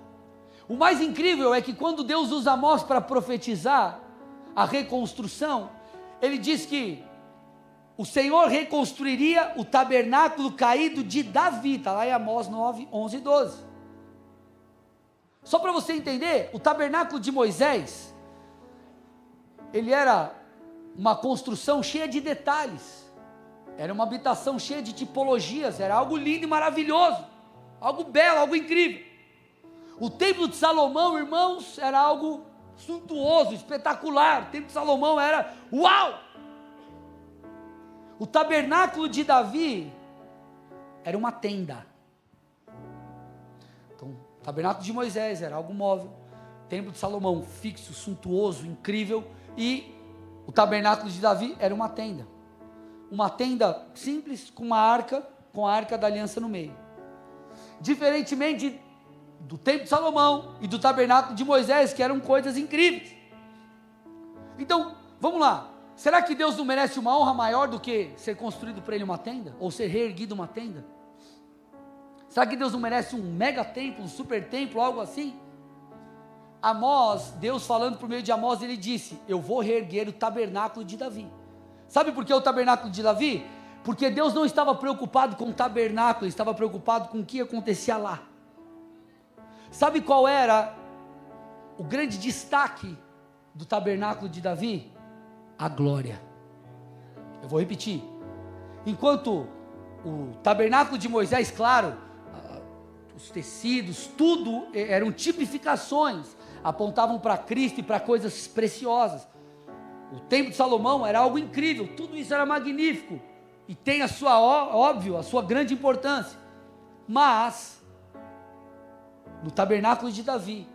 O mais incrível é que quando Deus usa Amós para profetizar a reconstrução, ele diz que o Senhor reconstruiria o tabernáculo caído de Davi, está lá em Amós 9, 11 e 12. Só para você entender, o tabernáculo de Moisés, ele era uma construção cheia de detalhes, era uma habitação cheia de tipologias, era algo lindo e maravilhoso, algo belo, algo incrível. O templo de Salomão, irmãos, era algo suntuoso, espetacular. O templo de Salomão era uau! O tabernáculo de Davi era uma tenda. Então, o tabernáculo de Moisés era algo móvel, o templo de Salomão fixo, suntuoso, incrível, e o tabernáculo de Davi era uma tenda simples, com a arca da aliança no meio. Diferentemente do templo de Salomão e do tabernáculo de Moisés, que eram coisas incríveis. Então, vamos lá, será que Deus não merece uma honra maior do que ser construído para ele uma tenda? Ou ser reerguido uma tenda? Será que Deus não merece um mega templo, um super templo, algo assim? Amós, Deus falando por meio de Amós, ele disse, eu vou reerguer o tabernáculo de Davi. Sabe por que o tabernáculo de Davi? Porque Deus não estava preocupado com o tabernáculo, ele estava preocupado com o que acontecia lá. Sabe qual era o grande destaque do tabernáculo de Davi? A glória. Eu vou repetir. Enquanto o tabernáculo de Moisés, claro, os tecidos, tudo eram tipificações, apontavam para Cristo e para coisas preciosas. O templo de Salomão era algo incrível, tudo isso era magnífico, e tem a sua, óbvio, a sua grande importância. Mas, no tabernáculo de Davi,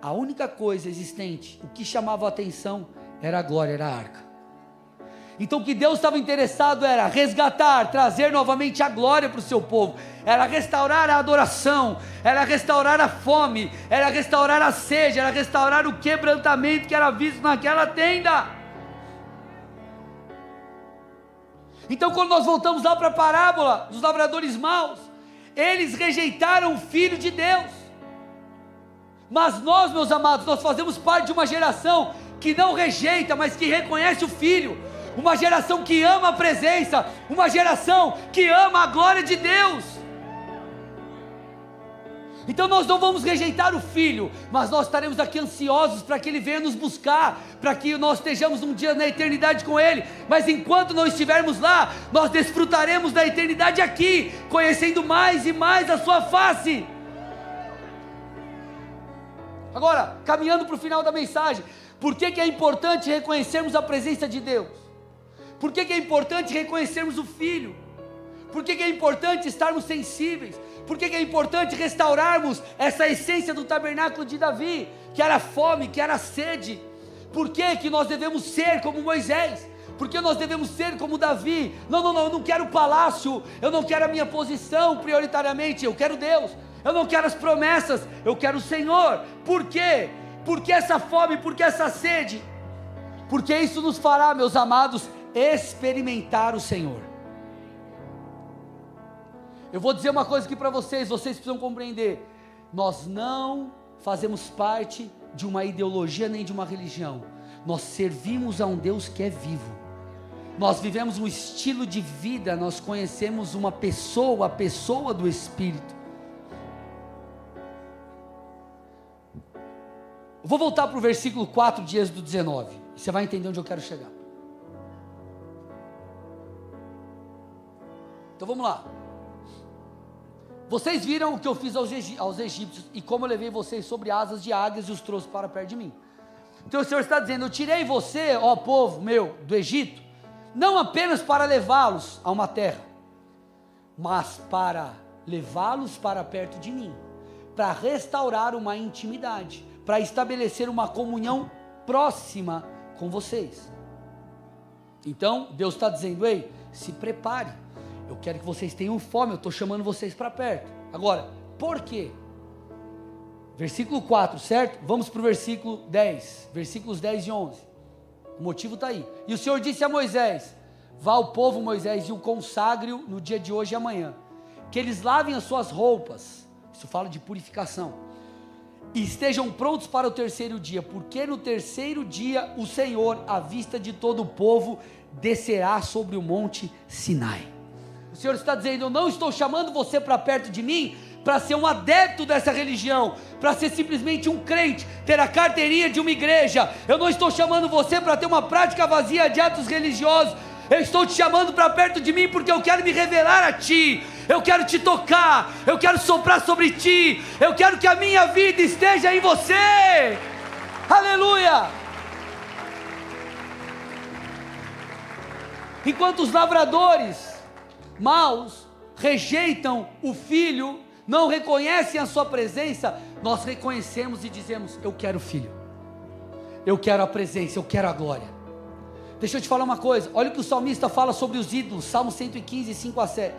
a única coisa existente, o que chamava a atenção, era a glória, era a arca. Então o que Deus estava interessado era resgatar, trazer novamente a glória para o seu povo, era restaurar a adoração, era restaurar a fome, era restaurar a sede, era restaurar o quebrantamento que era visto naquela tenda. Então quando nós voltamos lá para a parábola dos lavradores maus, eles rejeitaram o Filho de Deus, mas nós, meus amados, nós fazemos parte de uma geração que não rejeita, mas que reconhece o Filho, uma geração que ama a presença, uma geração que ama a glória de Deus. Então nós não vamos rejeitar o Filho, mas nós estaremos aqui ansiosos para que Ele venha nos buscar, para que nós estejamos um dia na eternidade com Ele, mas enquanto não estivermos lá, nós desfrutaremos da eternidade aqui, conhecendo mais e mais a sua face. Agora, caminhando para o final da mensagem, por que é importante reconhecermos a presença de Deus? Por que é importante reconhecermos o Filho? Por que é importante estarmos sensíveis? Por que é importante restaurarmos essa essência do tabernáculo de Davi, que era fome, que era sede? Por que nós devemos ser como Moisés? Por que nós devemos ser como Davi? Não, eu não quero palácio, eu não quero a minha posição prioritariamente, eu quero Deus. Eu não quero as promessas, eu quero o Senhor. Por quê? Por que essa fome, por que essa sede? Porque isso nos fará, meus amados, experimentar o Senhor. Eu vou dizer uma coisa aqui para vocês precisam compreender. Nós não fazemos parte de uma ideologia nem de uma religião. Nós servimos a um Deus que é vivo. Nós vivemos um estilo de vida, nós conhecemos uma pessoa, a pessoa do Espírito. Eu vou voltar para o versículo 4 de Êxodo 19, e você vai entender onde eu quero chegar. Então vamos lá. Vocês viram o que eu fiz aos egípcios, e como eu levei vocês sobre asas de águias e os trouxe para perto de mim. Então o Senhor está dizendo, eu tirei você, ó povo meu, do Egito, não apenas para levá-los a uma terra, mas para levá-los para perto de mim, para restaurar uma intimidade, para estabelecer uma comunhão próxima com vocês. Então Deus está dizendo, ei, se prepare, eu quero que vocês tenham fome, eu estou chamando vocês para perto. Agora, por quê? Versículo 4, certo? Vamos para o versículo 10, versículos 10 e 11, o motivo está aí. E o Senhor disse a Moisés, vá ao povo, Moisés, e o consagre-o no dia de hoje e amanhã, que eles lavem as suas roupas, isso fala de purificação, e estejam prontos para o terceiro dia, porque no terceiro dia o Senhor, à vista de todo o povo, descerá sobre o monte Sinai. O Senhor está dizendo, eu não estou chamando você para perto de mim, para ser um adepto dessa religião, para ser simplesmente um crente, ter a carteirinha de uma igreja. Eu não estou chamando você para ter uma prática vazia de atos religiosos. Eu estou te chamando para perto de mim, porque eu quero me revelar a ti, eu quero te tocar, eu quero soprar sobre ti, eu quero que a minha vida esteja em você. Aleluia! Enquanto os lavradores maus rejeitam o Filho, não reconhecem a sua presença, nós reconhecemos e dizemos, eu quero o Filho, eu quero a presença, eu quero a glória. Deixa eu te falar uma coisa, olha o que o salmista fala sobre os ídolos, Salmo 115, 5 a 7,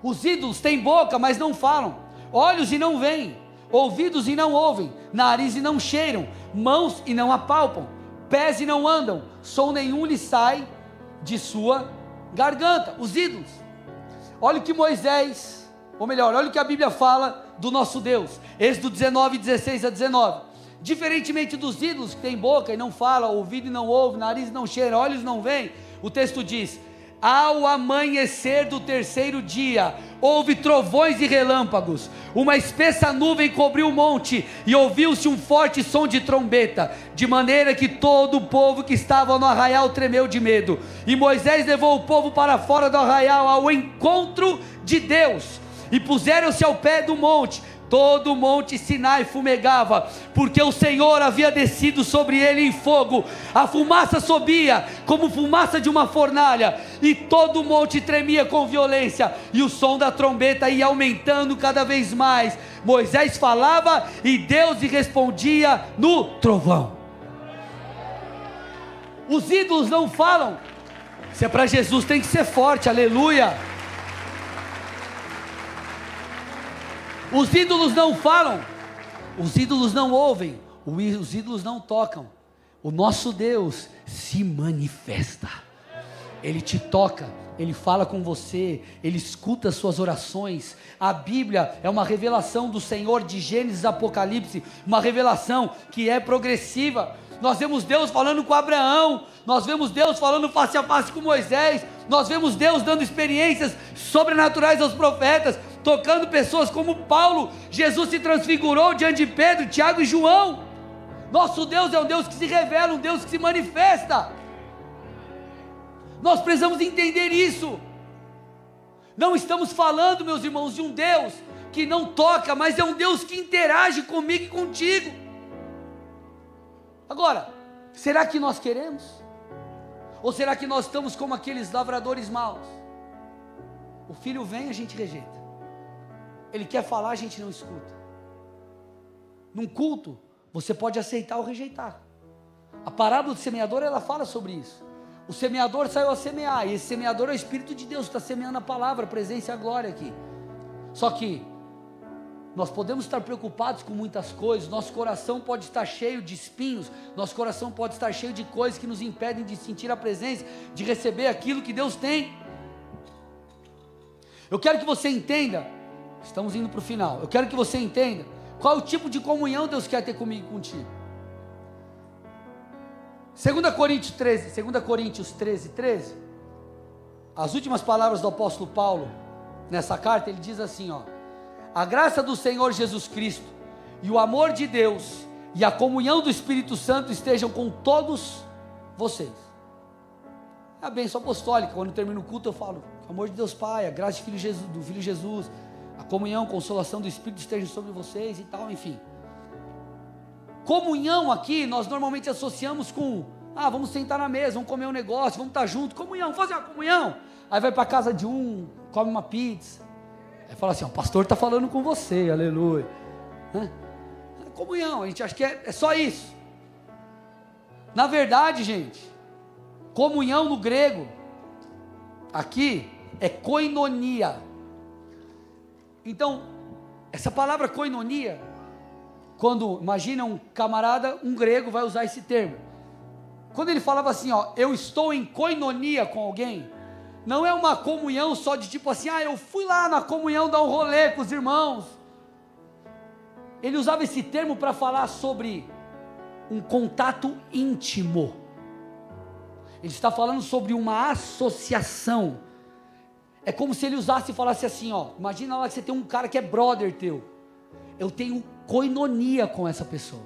os ídolos têm boca, mas não falam, olhos e não veem, ouvidos e não ouvem, nariz e não cheiram, mãos e não apalpam, pés e não andam, som nenhum lhe sai de sua garganta. Os ídolos, olha o que Moisés, ou melhor, olha o que a Bíblia fala do nosso Deus, Êxodo 19, 16 a 19, diferentemente dos ídolos que têm boca e não fala, ouvido e não ouve, nariz e não cheira, olhos não veem, o texto diz, ao amanhecer do terceiro dia, houve trovões e relâmpagos, uma espessa nuvem cobriu o monte, e ouviu-se um forte som de trombeta, de maneira que todo o povo que estava no arraial tremeu de medo, e Moisés levou o povo para fora do arraial, ao encontro de Deus, e puseram-se ao pé do monte, todo o monte Sinai fumegava, porque o Senhor havia descido sobre ele em fogo, a fumaça subia como fumaça de uma fornalha, e todo o monte tremia com violência, e o som da trombeta ia aumentando cada vez mais, Moisés falava e Deus lhe respondia no trovão. Os ídolos não falam, se é para Jesus tem que ser forte, aleluia. Os ídolos não falam, os ídolos não ouvem, os ídolos não tocam, o nosso Deus se manifesta, Ele te toca, Ele fala com você, Ele escuta as suas orações. A Bíblia é uma revelação do Senhor de Gênesis a Apocalipse, uma revelação que é progressiva. Nós vemos Deus falando com Abraão, nós vemos Deus falando face a face com Moisés, nós vemos Deus dando experiências sobrenaturais aos profetas, tocando pessoas como Paulo. Jesus se transfigurou diante de Pedro, Tiago e João. Nosso Deus é um Deus que se revela, um Deus que se manifesta. Nós precisamos entender isso. Não estamos falando, meus irmãos, de um Deus que não toca, mas é um Deus que interage comigo e contigo. Agora, será que nós queremos? Ou será que nós estamos como aqueles lavradores maus? O filho vem, a gente rejeita. Ele quer falar, a gente não escuta. Num culto, você pode aceitar ou rejeitar. A parábola do semeador, ela fala sobre isso. O semeador saiu a semear, e esse semeador é o Espírito de Deus, que está semeando a palavra, a presença e a glória aqui. Só que nós podemos estar preocupados com muitas coisas, nosso coração pode estar cheio de espinhos, nosso coração pode estar cheio de coisas que nos impedem de sentir a presença, de receber aquilo que Deus tem. Eu quero que você entenda, estamos indo para o final, eu quero que você entenda qual é o tipo de comunhão Deus quer ter comigo e contigo. 2 Coríntios 13, as últimas palavras do apóstolo Paulo, nessa carta, ele diz assim, a graça do Senhor Jesus Cristo, e o amor de Deus, e a comunhão do Espírito Santo estejam com todos vocês. É a bênção apostólica, quando eu termino o culto eu falo, o amor de Deus Pai, a graça do Filho Jesus, a comunhão, a consolação do Espírito estejam sobre vocês e tal, enfim. Comunhão aqui, nós normalmente associamos com, vamos sentar na mesa, vamos comer um negócio, vamos estar juntos, comunhão, vamos fazer uma comunhão. Aí vai para a casa de um, come uma pizza, aí fala assim, o pastor está falando com você, aleluia. Comunhão, a gente acha que é só isso. Na verdade, gente, comunhão no grego, aqui, é koinonia. Então, essa palavra koinonia, quando, imagina um camarada, um grego vai usar esse termo, quando ele falava assim, eu estou em koinonia com alguém, não é uma comunhão só de tipo assim, eu fui lá na comunhão dar um rolê com os irmãos, ele usava esse termo para falar sobre um contato íntimo, ele está falando sobre uma associação, é como se ele usasse e falasse assim, imagina lá que você tem um cara que é brother teu, eu tenho koinonia com essa pessoa,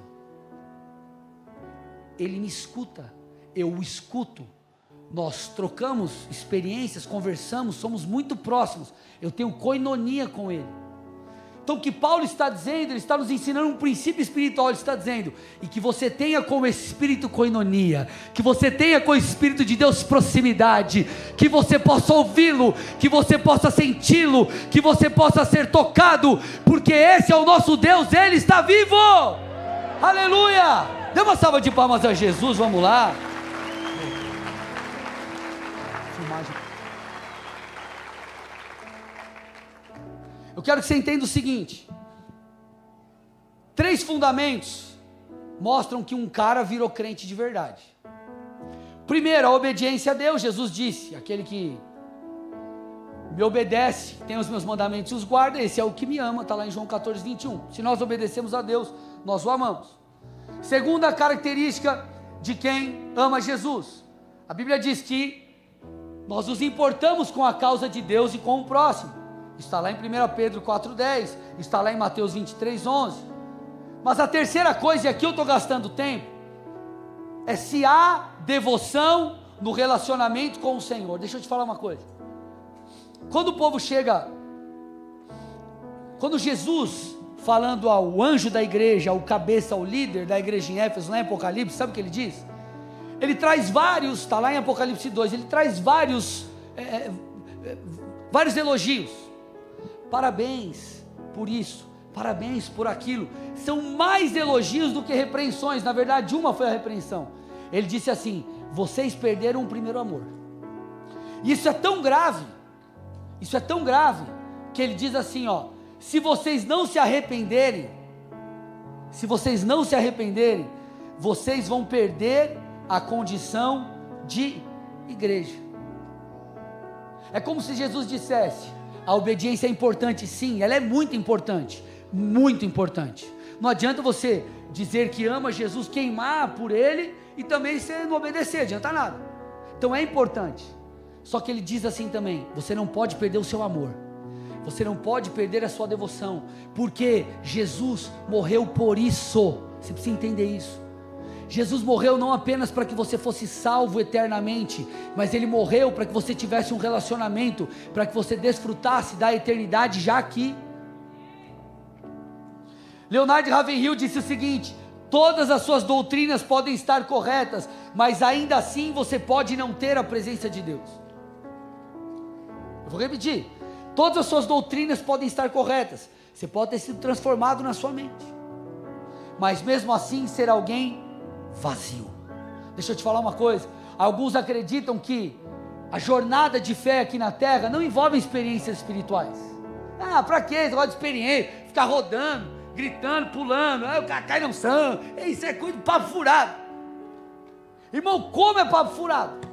ele me escuta, eu o escuto, nós trocamos experiências, conversamos, somos muito próximos, eu tenho koinonia com ele. Então o que Paulo está dizendo, ele está nos ensinando um princípio espiritual, ele está dizendo, e que você tenha como espírito koinonia, que você tenha com o Espírito de Deus proximidade, que você possa ouvi-lo, que você possa senti-lo, que você possa ser tocado, porque esse é o nosso Deus, ele está vivo, aleluia, dê uma salva de palmas a Jesus, vamos lá. Eu quero que você entenda o seguinte, 3 fundamentos mostram que um cara virou crente de verdade. Primeiro, a obediência a Deus. Jesus disse, aquele que me obedece, tem os meus mandamentos e os guarda, esse é o que me ama, está lá em João 14, 21, se nós obedecemos a Deus, nós o amamos. Segunda característica de quem ama Jesus, a Bíblia diz que nós nos importamos com a causa de Deus e com o próximo, está lá em 1 Pedro 4,10, está lá em Mateus 23,11, mas a terceira coisa, e aqui eu estou gastando tempo, é se há devoção no relacionamento com o Senhor. Deixa eu te falar uma coisa, quando o povo chega, quando Jesus, falando ao anjo da igreja, ao cabeça, ao líder da igreja em Éfeso, lá em Apocalipse, sabe o que ele diz? Ele traz vários, está lá em Apocalipse 2, ele traz vários elogios, parabéns por isso, parabéns por aquilo, são mais elogios do que repreensões, na verdade uma foi a repreensão, ele disse assim, vocês perderam o primeiro amor, e isso é tão grave, que ele diz assim, se vocês não se arrependerem, vocês vão perder a condição de igreja. É como se Jesus dissesse, a obediência é importante, sim, ela é muito importante, não adianta você dizer que ama Jesus, queimar por ele, e também você não obedecer, adianta nada, então é importante, só que ele diz assim também, você não pode perder o seu amor, Você não pode perder a sua devoção, porque Jesus morreu por isso. Você precisa entender isso. Jesus morreu não apenas para que você fosse salvo eternamente, mas Ele morreu para que você tivesse um relacionamento, para que você desfrutasse da eternidade já aqui. Leonardo Ravenhill disse o seguinte: todas as suas doutrinas podem estar corretas, mas ainda assim você pode não ter a presença de Deus. Eu vou repetir: todas as suas doutrinas podem estar corretas, você pode ter sido transformado na sua mente, mas mesmo assim ser alguém vazio. Deixa eu te falar uma coisa: alguns acreditam que a jornada de fé aqui na terra não envolve experiências espirituais. Para que esse negócio de experiência, ficar rodando, gritando, pulando, o cara cai na unção, isso é coisa de papo furado. Irmão, como é papo furado?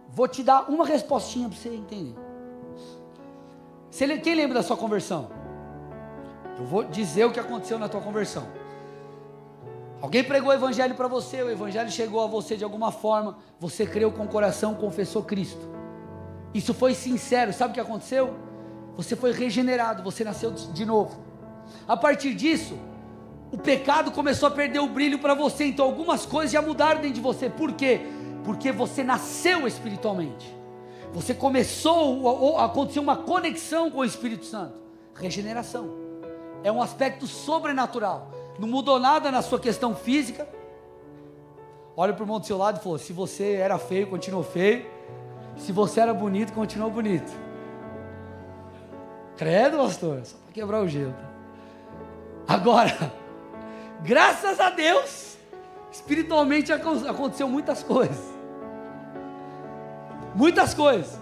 Vou te dar uma respostinha para você entender. Quem lembra da sua conversão? Eu vou dizer o que aconteceu na tua conversão. Alguém pregou o evangelho para você, o evangelho chegou a você de alguma forma, você creu com o coração, confessou Cristo. Isso foi sincero, sabe o que aconteceu? Você foi regenerado, você nasceu de novo. A partir disso, o pecado começou a perder o brilho para você, então algumas coisas já mudaram dentro de você. Por quê? Porque você nasceu espiritualmente. Você começou, aconteceu uma conexão com o Espírito Santo. Regeneração é um aspecto sobrenatural. Não mudou nada na sua questão física. Olha para o irmão do seu lado e falou: se você era feio, continuou feio. Se você era bonito, continuou bonito. Credo, pastor, só para quebrar o gelo. Agora, graças a Deus, espiritualmente aconteceu muitas coisas. Muitas coisas.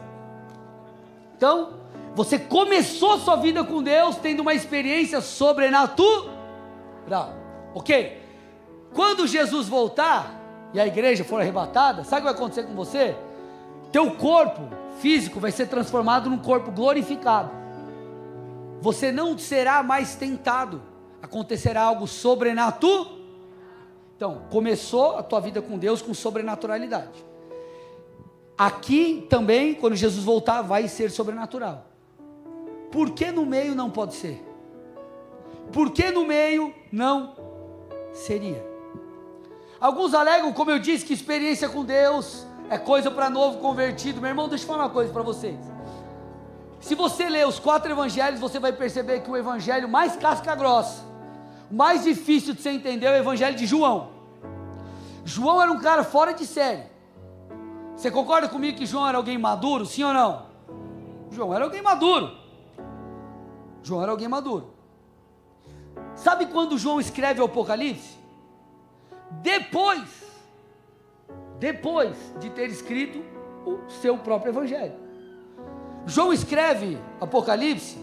Então, você começou sua vida com Deus tendo uma experiência sobrenatural. Ok? Quando Jesus voltar e a igreja for arrebatada, sabe o que vai acontecer com você? Teu corpo físico vai ser transformado num corpo glorificado. Você não será mais tentado. Acontecerá algo sobrenatural. Então, começou a tua vida com Deus com sobrenaturalidade. Aqui também, quando Jesus voltar, vai ser sobrenatural. Por que no meio não pode ser? Por que no meio não seria? Alguns alegam, como eu disse, que experiência com Deus é coisa para novo convertido. Meu irmão, deixa eu falar uma coisa para vocês. Se você ler os 4 evangelhos, você vai perceber que o evangelho mais casca grossa, o mais difícil de você entender é o evangelho de João. João era um cara fora de série. Você concorda comigo que João era alguém maduro, sim ou não? João era alguém maduro. João era alguém maduro. Sabe quando João escreve o Apocalipse? Depois de ter escrito o seu próprio evangelho. João escreve Apocalipse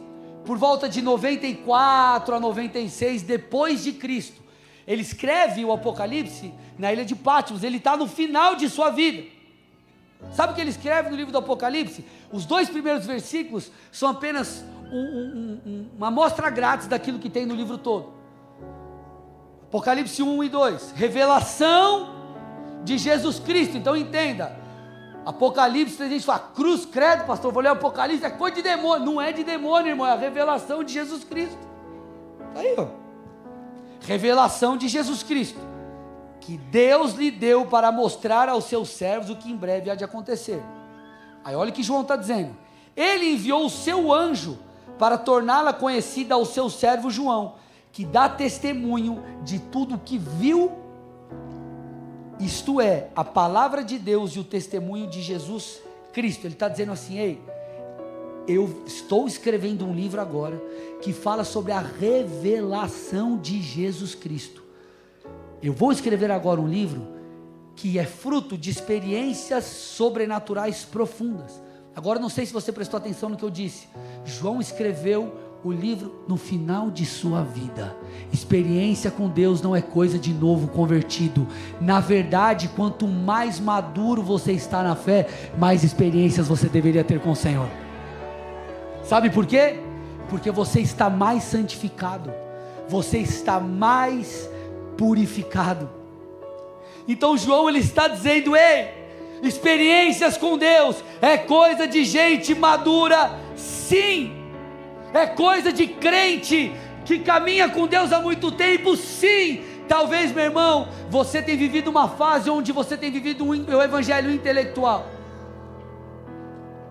por volta de 94 a 96 depois de Cristo. Ele escreve o Apocalipse na ilha de Patmos. Ele está no final de sua vida. Sabe o que ele escreve no livro do Apocalipse? Os 2 primeiros versículos são apenas uma amostra grátis daquilo que tem no livro todo. Apocalipse 1 e 2, revelação de Jesus Cristo. Então entenda, Apocalipse, a gente fala, cruz, credo, pastor, vou ler o Apocalipse, é coisa de demônio. Não é de demônio, irmão, é a revelação de Jesus Cristo. Está aí, ó. Revelação de Jesus Cristo, que Deus lhe deu para mostrar aos seus servos o que em breve há de acontecer. Aí olha o que João está dizendo. Ele enviou o seu anjo para torná-la conhecida ao seu servo João, que dá testemunho de tudo o que viu, isto é, a palavra de Deus e o testemunho de Jesus Cristo. Ele está dizendo assim: ei, eu estou escrevendo um livro agora, que fala sobre a revelação de Jesus Cristo. Eu vou escrever agora um livro, que é fruto de experiências sobrenaturais profundas. Agora não sei se você prestou atenção no que eu disse. João escreveu o livro no final de sua vida. Experiência com Deus não é coisa de novo convertido. Na verdade, quanto mais maduro você está na fé, mais experiências você deveria ter com o Senhor. Sabe por quê? Porque você está mais santificado, você está mais purificado. Então João, ele está dizendo: ei, experiências com Deus é coisa de gente madura, Sim. É coisa de crente que caminha com Deus há muito tempo, sim. Talvez, meu irmão, você tenha vivido uma fase onde você tem vivido o evangelho intelectual.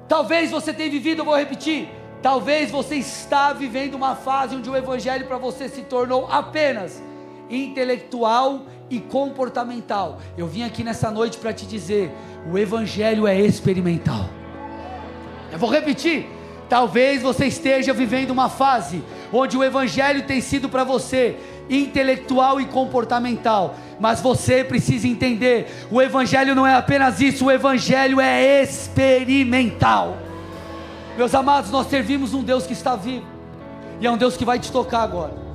Talvez você tenha vivido, eu vou repetir, talvez você está vivendo uma fase onde o evangelho para você se tornou apenas intelectual e comportamental. Eu vim aqui nessa noite para te dizer, o evangelho é experimental. Eu vou repetir, talvez você esteja vivendo uma fase onde o evangelho tem sido para você intelectual e comportamental, mas você precisa entender, o evangelho não é apenas isso, o evangelho é experimental. Meus amados, nós servimos um Deus que está vivo, e é um Deus que vai te tocar agora.